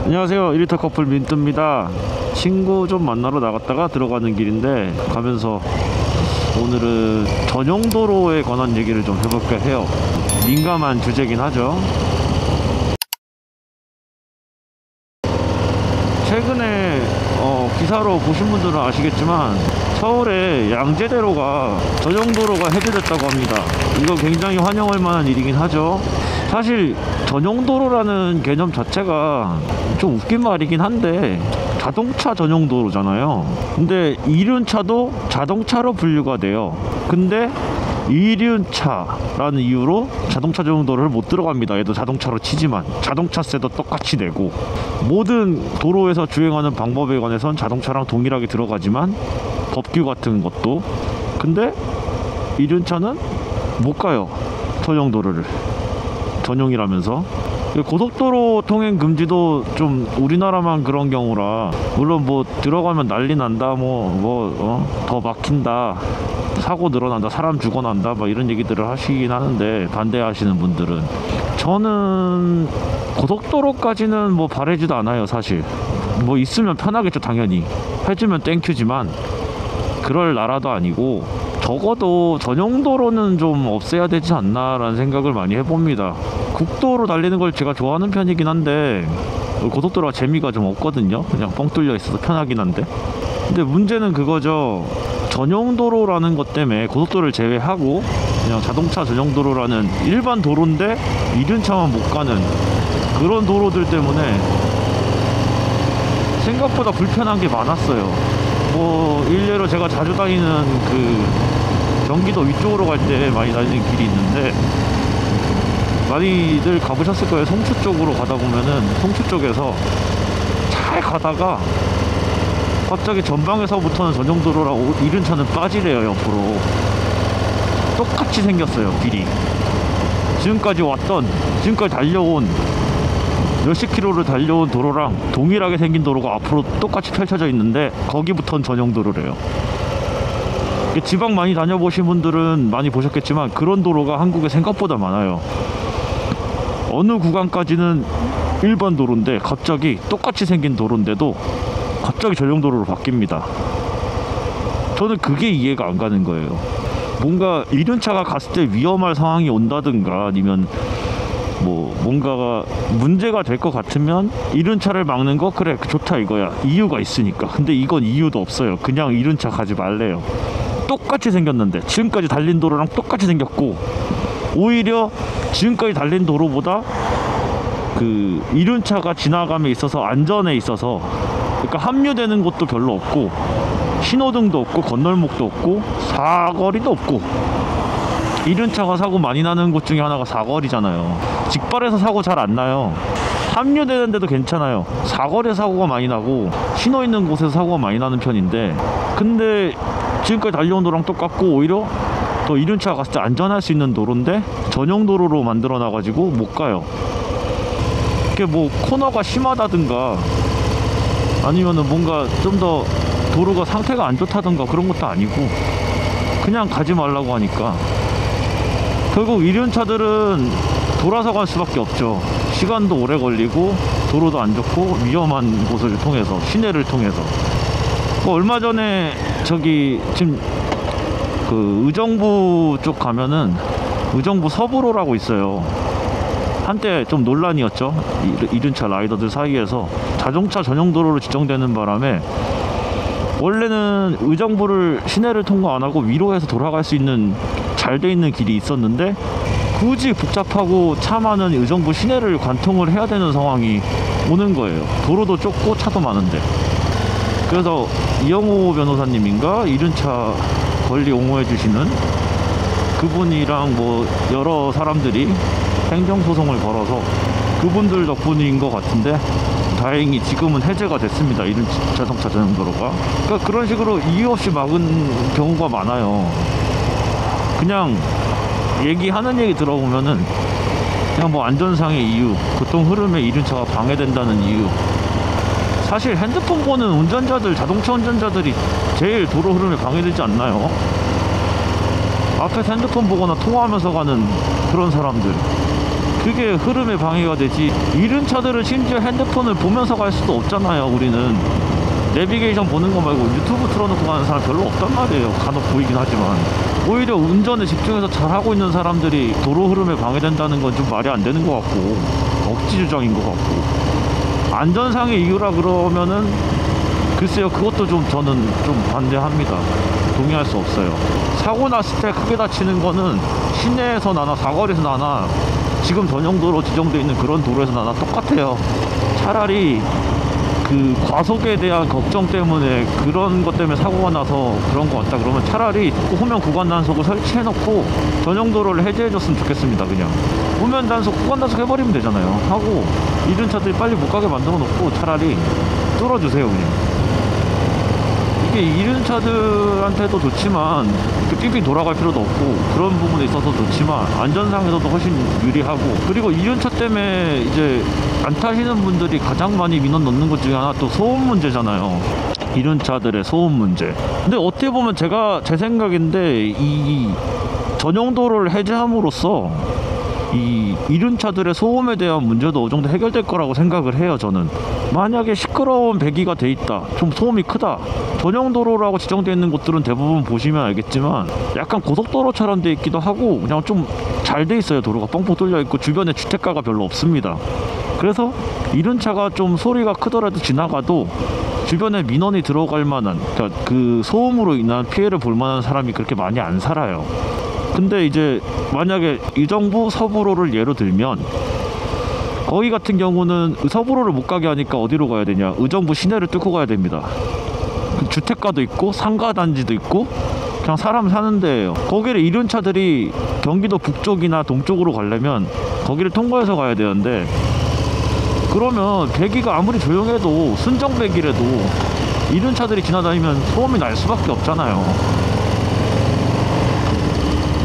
안녕하세요. 1리터 커플 민트입니다. 친구 좀 만나러 나갔다가 들어가는 길인데 가면서 오늘은 전용도로에 관한 얘기를 좀 해볼까 해요. 민감한 주제긴 하죠. 최근에 기사로 보신 분들은 아시겠지만 서울에 양재대로가 전용도로가 해제됐다고 합니다. 이거 굉장히 환영할 만한 일이긴 하죠. 사실 전용도로라는 개념 자체가 좀 웃긴 말이긴 한데 자동차 전용도로잖아요. 근데 이륜차도 자동차로 분류가 돼요. 근데 이륜차라는 이유로 자동차 전용도로를 못 들어갑니다. 얘도 자동차로 치지만 자동차세도 똑같이 내고 모든 도로에서 주행하는 방법에 관해선 자동차랑 동일하게 들어가지만 법규 같은 것도, 근데 이륜차는 못 가요. 전용도로를 전용이라면서. 고속도로 통행 금지도 좀 우리나라만 그런 경우라, 물론 뭐 들어가면 난리 난다, 더 막힌다, 사고 늘어난다, 사람 죽어난다, 막 이런 얘기들을 하시긴 하는데, 반대하시는 분들은, 저는 고속도로까지는 뭐 바라지도 않아요. 사실 뭐 있으면 편하겠죠. 당연히 해주면 땡큐지만 그럴 나라도 아니고, 적어도 전용도로는 좀 없애야 되지 않나 라는 생각을 많이 해봅니다. 국도로 달리는 걸 제가 좋아하는 편이긴 한데 고속도로가 재미가 좀 없거든요. 그냥 뻥 뚫려 있어서 편하긴 한데, 근데 문제는 그거죠. 전용도로라는 것 때문에 고속도로를 제외하고 그냥 자동차 전용도로라는 일반 도로인데 이륜차만 못 가는 그런 도로들 때문에 생각보다 불편한 게 많았어요. 뭐 일례로 제가 자주 다니는 그 경기도 위쪽으로 갈 때 많이 다니는 길이 있는데, 많이들 가보셨을 거예요. 송추 쪽으로 가다 보면은 송추 쪽에서 잘 가다가 갑자기 전방에서부터는 전용도로라고 이륜차는 빠지래요. 옆으로 똑같이 생겼어요. 길이 지금까지 달려온 몇십 킬로를 달려온 도로랑 동일하게 생긴 도로가 앞으로 똑같이 펼쳐져 있는데 거기부터는 전용도로래요. 지방 많이 다녀보신 분들은 많이 보셨겠지만 그런 도로가 한국에 생각보다 많아요. 어느 구간까지는 일반 도로인데 갑자기 똑같이 생긴 도로인데도 갑자기 전용도로로 바뀝니다. 저는 그게 이해가 안 가는 거예요. 뭔가 이륜차가 갔을 때 위험할 상황이 온다든가, 아니면 뭐 뭔가가 문제가 될 것 같으면 이륜차를 막는 거, 그래 좋다 이거야, 이유가 있으니까. 근데 이건 이유도 없어요. 그냥 이륜차 가지 말래요. 똑같이 생겼는데, 지금까지 달린 도로랑 똑같이 생겼고, 오히려 지금까지 달린 도로보다 그 이륜차가 지나감에 있어서 안전에 있어서, 그러니까 합류되는 곳도 별로 없고 신호등도 없고 건널목도 없고 사거리도 없고. 이륜차가 사고 많이 나는 곳 중에 하나가 사거리잖아요. 직발에서 사고 잘 안 나요. 합류되는데도 괜찮아요. 사거리에 사고가 많이 나고 신호 있는 곳에서 사고가 많이 나는 편인데, 근데 지금까지 달려온 도로랑 똑같고 오히려 더 이륜차가 갔을 때 안전할 수 있는 도로인데 전용도로로 만들어 놔가지고 못 가요. 이게 뭐 코너가 심하다든가 아니면은 뭔가 좀 더 도로가 상태가 안 좋다든가 그런 것도 아니고 그냥 가지 말라고 하니까 결국 이륜차들은 돌아서 갈 수밖에 없죠. 시간도 오래 걸리고 도로도 안 좋고 위험한 곳을 통해서, 시내를 통해서. 뭐 얼마 전에 저기 지금 그 의정부 쪽 가면은 의정부 서부로라고 있어요. 한때 좀 논란이었죠. 이륜차 라이더들 사이에서 자동차 전용도로로 지정되는 바람에 원래는 의정부를 시내를 통과 안 하고 위로 해서 돌아갈 수 있는 잘 돼 있는 길이 있었는데 굳이 복잡하고 차 많은 의정부 시내를 관통을 해야 되는 상황이 오는 거예요. 도로도 좁고 차도 많은데. 그래서 이영호 변호사님인가 이륜차 권리 옹호해 주시는 그분이랑 뭐 여러 사람들이 행정소송을 걸어서 그분들 덕분인 것 같은데 다행히 지금은 해제가 됐습니다. 이런 자동차 전용도로가. 그러니까 그런 식으로 이유 없이 막은 경우가 많아요. 그냥 얘기하는 얘기 들어보면은 그냥 뭐 안전상의 이유, 교통 흐름에 이륜차가 방해된다는 이유. 사실 핸드폰 보는 운전자들, 자동차 운전자들이 제일 도로 흐름에 방해되지 않나요? 앞에서 핸드폰 보거나 통화하면서 가는 그런 사람들 그게 흐름에 방해가 되지. 이른 차들은 심지어 핸드폰을 보면서 갈 수도 없잖아요. 우리는 내비게이션 보는 거 말고 유튜브 틀어놓고 가는 사람 별로 없단 말이에요. 간혹 보이긴 하지만. 오히려 운전에 집중해서 잘하고 있는 사람들이 도로 흐름에 방해된다는 건 좀 말이 안 되는 것 같고, 억지 주장인 것 같고. 안전상의 이유라 그러면은 글쎄요, 그것도 좀 저는 좀 반대합니다. 동의할 수 없어요. 사고 났을 때 크게 다치는 거는 시내에서 나나 사거리에서 나나 지금 전용도로 지정되어 있는 그런 도로에서 나나 똑같아요. 차라리 그 과속에 대한 걱정 때문에 그런 것 때문에 사고가 나서 그런 것 같다 그러면 차라리 후면 구간 단속을 설치해놓고 전용도로를 해제해줬으면 좋겠습니다. 그냥 후면 단속, 구간 단속 해버리면 되잖아요. 하고 이른 차들이 빨리 못 가게 만들어 놓고 차라리 뚫어주세요. 그냥 이게 이른 차들한테도 좋지만 삥삥 돌아갈 필요도 없고 그런 부분에 있어서 좋지만 안전상에서도 훨씬 유리하고, 그리고 이륜 차 때문에 이제 안 타시는 분들이 가장 많이 민원 넣는 것 중에 하나 또 소음 문제잖아요. 이륜 차들의 소음 문제. 근데 어떻게 보면 제가 제 생각인데 이 전용도로를 해제함으로써 이 이륜차들의 소음에 대한 문제도 어느 정도 해결될 거라고 생각을 해요. 저는 만약에 시끄러운 배기가 돼 있다, 좀 소음이 크다, 전용도로라고 지정되어 있는 곳들은 대부분 보시면 알겠지만 약간 고속도로처럼 돼 있기도 하고 그냥 좀 잘 돼 있어요. 도로가 뻥뻥 뚫려 있고 주변에 주택가가 별로 없습니다. 그래서 이륜차가 좀 소리가 크더라도 지나가도 주변에 민원이 들어갈 만한, 그러니까 그 소음으로 인한 피해를 볼 만한 사람이 그렇게 많이 안 살아요. 근데 이제 만약에 의정부 서부로를 예로 들면 거기 같은 경우는 서부로를 못 가게 하니까 어디로 가야 되냐, 의정부 시내를 뚫고 가야 됩니다. 주택가도 있고 상가단지도 있고 그냥 사람 사는 데예요. 거기를 이륜차들이 경기도 북쪽이나 동쪽으로 가려면 거기를 통과해서 가야 되는데, 그러면 배기가 아무리 조용해도 순정 배기라도 이륜차들이 지나다니면 소음이 날 수밖에 없잖아요.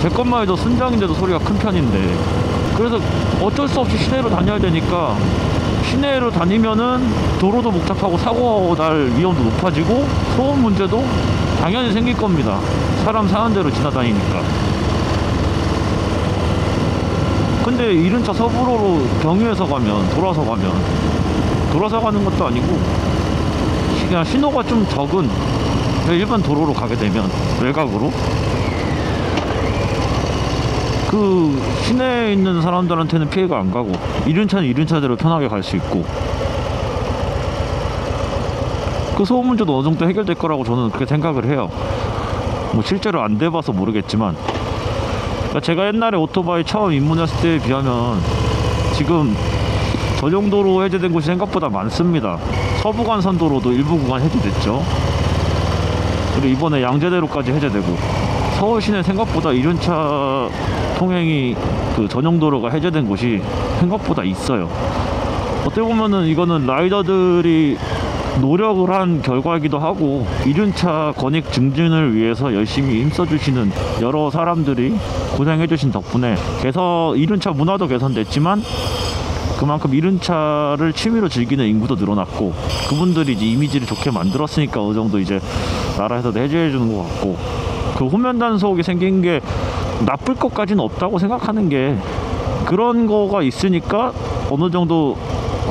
제 것만 해도 순정인데도 소리가 큰 편인데, 그래서 어쩔 수 없이 시내로 다녀야 되니까 시내로 다니면은 도로도 복잡하고 사고 날 위험도 높아지고 소음 문제도 당연히 생길 겁니다. 사람 사는 대로 지나다니니까. 근데 이륜차 서부로로 경유해서 가면, 돌아서 가는 것도 아니고 그냥 신호가 좀 적은 일반 도로로 가게 되면 외곽으로 그 시내에 있는 사람들한테는 피해가 안 가고 이륜차는 이륜차대로 편하게 갈 수 있고, 그 소음 문제도 어느 정도 해결될 거라고 저는 그렇게 생각을 해요. 뭐 실제로 안 돼봐서 모르겠지만, 그러니까 제가 옛날에 오토바이 처음 입문했을 때에 비하면 지금 전용도로 해제된 곳이 생각보다 많습니다. 서부간선도로도 일부 구간 해제됐죠. 그리고 이번에 양재대로까지 해제되고, 서울 시내 생각보다 이륜차 통행이 그 전용도로가 해제된 곳이 생각보다 있어요. 어떻게 보면은 이거는 라이더들이 노력을 한 결과이기도 하고, 이륜차 권익 증진을 위해서 열심히 힘써주시는 여러 사람들이 고생해주신 덕분에 이륜차 문화도 개선됐지만 그만큼 이륜차를 취미로 즐기는 인구도 늘어났고, 그분들이 이제 이미지를 좋게 만들었으니까 어느 정도 이제 나라에서도 해제해주는 것 같고, 그 후면 단속이 생긴 게 나쁠 것까지는 없다고 생각하는 게, 그런 거가 있으니까 어느 정도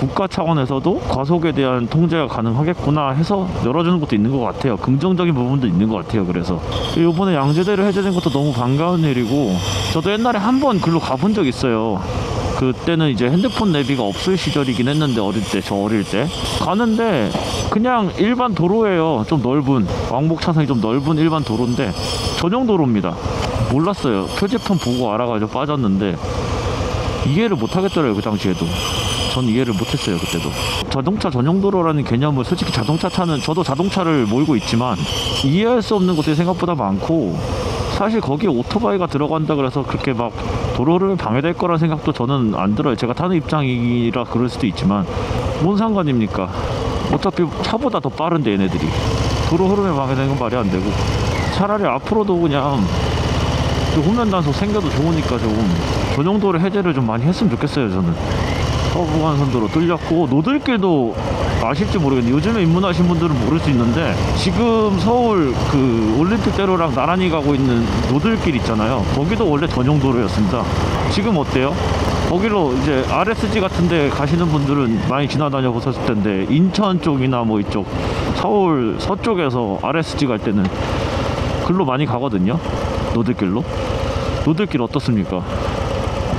국가 차원에서도 과속에 대한 통제가 가능하겠구나 해서 열어주는 것도 있는 것 같아요. 긍정적인 부분도 있는 것 같아요. 그래서 이번에 양재대로 해제된 것도 너무 반가운 일이고, 저도 옛날에 한번 글로 가본 적 있어요. 그때는 이제 핸드폰 내비가 없을 시절이긴 했는데, 저 어릴 때 가는데 그냥 일반 도로예요. 좀 넓은, 왕복 차선이 좀 넓은 일반 도로인데 전용도로입니다. 몰랐어요. 표지판 보고 알아가지고 빠졌는데 이해를 못 하겠더라고요. 그 당시에도 전 이해를 못했어요. 그때도 자동차 전용도로라는 개념을, 솔직히 자동차 차는, 저도 자동차를 몰고 있지만 이해할 수 없는 곳이 생각보다 많고, 사실 거기에 오토바이가 들어간다 그래서 그렇게 막 도로를 방해될 거라는 생각도 저는 안 들어요. 제가 타는 입장이라 그럴 수도 있지만 뭔 상관입니까? 어차피 차보다 더 빠른데 얘네들이 도로 흐름에 방해되는 건 말이 안 되고, 차라리 앞으로도 그냥 그 후면 단속 생겨도 좋으니까 좀 전용도로 해제를 좀 많이 했으면 좋겠어요. 저는 서부간선도로 뚫렸고, 노들길도 아실지 모르겠는데 요즘에 입문하신 분들은 모를 수 있는데, 지금 서울 그 올림픽대로랑 나란히 가고 있는 노들길 있잖아요. 거기도 원래 전용도로였습니다. 지금 어때요? 거기로 이제 RSG 같은 데 가시는 분들은 많이 지나다녀 보셨을 텐데, 인천 쪽이나 뭐 이쪽 서울 서쪽에서 RSG 갈 때는 글로 많이 가거든요. 노들길로. 노들길 어떻습니까?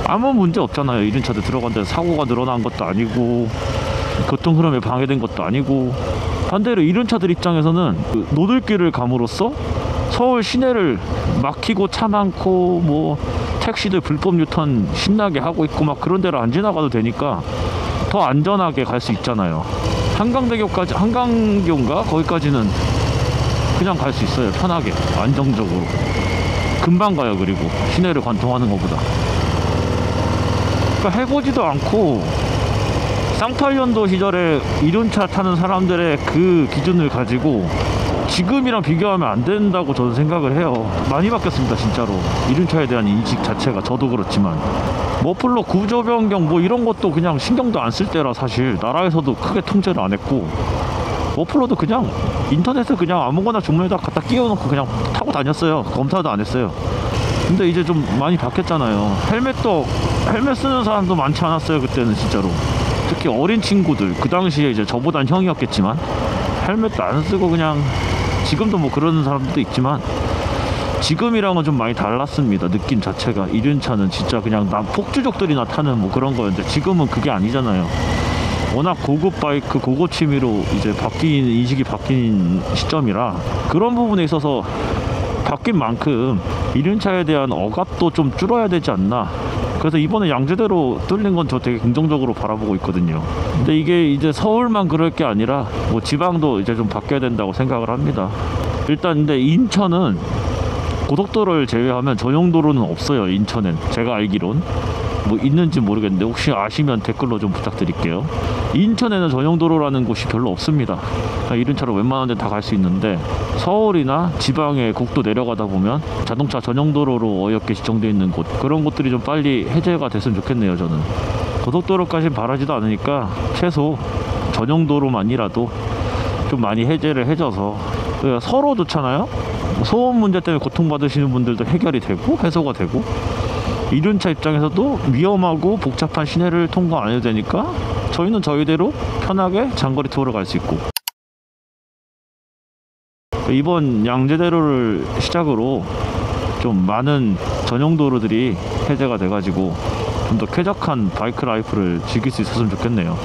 아무 문제 없잖아요. 이륜차들 들어간 데서 사고가 늘어난 것도 아니고 교통 흐름에 방해된 것도 아니고. 반대로 이륜차들 입장에서는 그 노들길을 감으로써 서울 시내를 막히고 차 많고 뭐 택시들 불법 유턴 신나게 하고 있고 막 그런 데를 안 지나가도 되니까 더 안전하게 갈 수 있잖아요. 한강대교까지, 한강교인가? 거기까지는 그냥 갈 수 있어요. 편하게, 안정적으로. 금방 가요. 그리고 시내를 관통하는 것보다. 그러니까 해보지도 않고 쌍팔년도 시절에 이륜차 타는 사람들의 그 기준을 가지고 지금이랑 비교하면 안 된다고 저는 생각을 해요. 많이 바뀌었습니다. 진짜로 이륜차에 대한 인식 자체가. 저도 그렇지만 머플러 구조 변경 뭐 이런 것도 그냥 신경도 안 쓸 때라 사실 나라에서도 크게 통제를 안 했고, 머플러도 그냥 인터넷에 그냥 아무거나 주문에다 갖다 끼워놓고 그냥 타고 다녔어요. 검사도 안 했어요. 근데 이제 좀 많이 바뀌었잖아요. 헬멧 쓰는 사람도 많지 않았어요. 그때는 진짜로. 특히 어린 친구들, 그 당시에 이제 저보단 형이었겠지만 헬멧도 안 쓰고 그냥, 지금도 뭐 그러는 사람들도 있지만 지금이랑은 좀 많이 달랐습니다. 느낌 자체가. 이륜차는 진짜 그냥 폭주족들이나 타는 뭐 그런 거였는데 지금은 그게 아니잖아요. 워낙 고급 바이크, 고급 취미로 이제 인식이 바뀐 시점이라 그런 부분에 있어서 바뀐 만큼 이륜차에 대한 억압도 좀 줄어야 되지 않나. 그래서 이번에 양재대로 뚫린 건 저 되게 긍정적으로 바라보고 있거든요. 근데 이게 이제 서울만 그럴 게 아니라 뭐 지방도 이제 좀 바뀌어야 된다고 생각을 합니다. 일단 근데 인천은 고속도로를 제외하면 전용도로는 없어요. 인천엔 제가 알기론. 뭐 있는지 모르겠는데 혹시 아시면 댓글로 좀 부탁드릴게요. 인천에는 전용도로라는 곳이 별로 없습니다. 이륜차로 웬만한 데 다 갈 수 있는데, 서울이나 지방의 국도 내려가다 보면 자동차 전용도로로 어렵게 지정되어 있는 곳, 그런 곳들이 좀 빨리 해제가 됐으면 좋겠네요. 저는 고속도로까지 바라지도 않으니까 최소 전용도로만이라도 좀 많이 해제를 해줘서, 서로 좋잖아요. 소음 문제 때문에 고통받으시는 분들도 해결이 되고 해소가 되고, 이륜차 입장에서도 위험하고 복잡한 시내를 통과 안 해도 되니까 저희는 저희대로 편하게 장거리 투어를 갈 수 있고. 이번 양재대로를 시작으로 좀 많은 전용도로들이 해제가 돼가지고 좀 더 쾌적한 바이크 라이프를 즐길 수 있었으면 좋겠네요.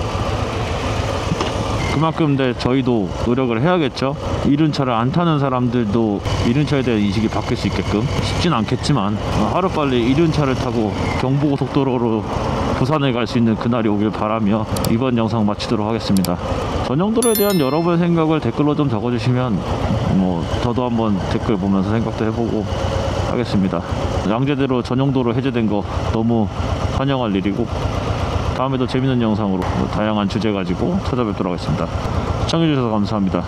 그만큼 근데 저희도 노력을 해야겠죠. 이륜차를 안 타는 사람들도 이륜차에 대한 인식이 바뀔 수 있게끔. 쉽진 않겠지만 하루빨리 이륜차를 타고 경부고속도로로 부산에 갈 수 있는 그날이 오길 바라며 이번 영상 마치도록 하겠습니다. 전용도로에 대한 여러분의 생각을 댓글로 좀 적어주시면 뭐 저도 한번 댓글 보면서 생각도 해보고 하겠습니다. 양재대로 전용도로 해제된 거 너무 환영할 일이고, 다음에도 재밌는 영상으로 다양한 주제 가지고 찾아뵙도록 하겠습니다. 시청해주셔서 감사합니다.